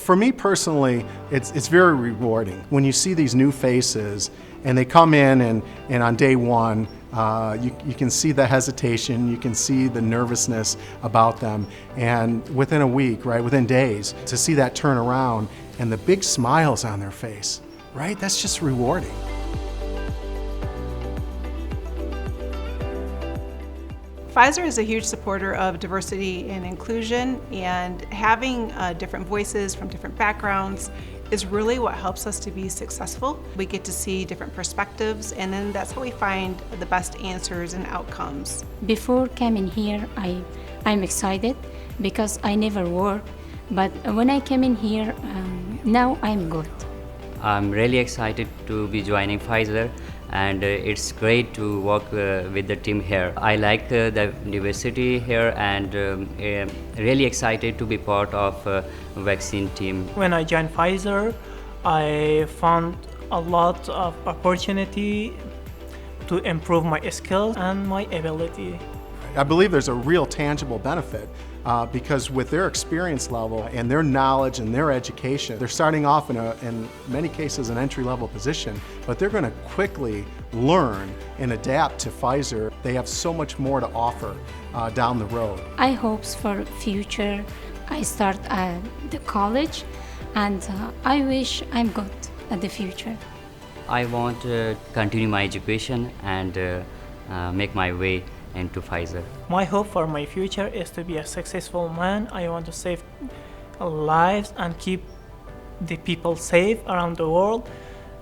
For me personally, it's very rewarding when you see these new faces and they come in and on day one, you can see the hesitation, you can see the nervousness about them, and within a week, right, within days, to see that turn around and the big smiles on their face, right, that's just rewarding. Pfizer is a huge supporter of diversity and inclusion, and having different voices from different backgrounds is really what helps us to be successful. We get to see different perspectives, and then that's how we find the best answers and outcomes. Before coming here, I'm excited because I never work, but when I came in here, now I'm good. I'm really excited to be joining Pfizer, and it's great to work with the team here. I like the diversity here, and really excited to be part of vaccine team. When I joined Pfizer, I found a lot of opportunity to improve my skills and my ability. I believe there's a real tangible benefit because with their experience level and their knowledge and their education, they're starting off in many cases, an entry-level position, but they're going to quickly learn and adapt to Pfizer. They have so much more to offer down the road. I hope for future I start at the college, and I wish I'm good at the future. I want to continue my education and make my way into Pfizer. My hope for my future is to be a successful man. I want to save lives and keep the people safe around the world.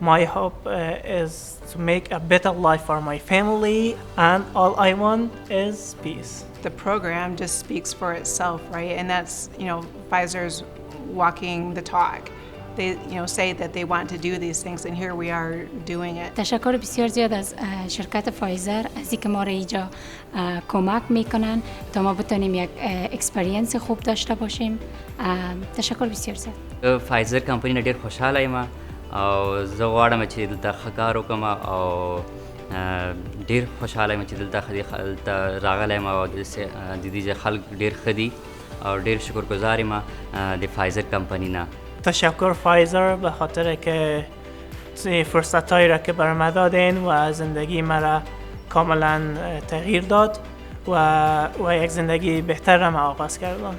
My hope is to make a better life for my family, and all I want is peace. The program just speaks for itself, right? And that's, Pfizer's walking the talk. They say that they want to do these things, and here we are doing it. تشکر بسیار زیاد از شرکت فایزر از اینکه ما را اینجا کمک میکنن تا ما بتونیم یک اکسپریانس خوب داشته باشیم. تشکر بسیار زیاد. فایزر کمپنی نه ډیر خوشاله یم او زه غواړم چې دلته ښه کار وکړم او ډیر خوشاله یم چې دلته راغلی یم او د دې خلک ډیر ښه دي او ډیر شکرګزار یم د فایزر کمپنی نه. تشکر فایزر به خاطر که فرصتهایی را که بر من دادین و زندگی مرا کاملا تغییر داد و یک زندگی بهتر را آغاز کردم.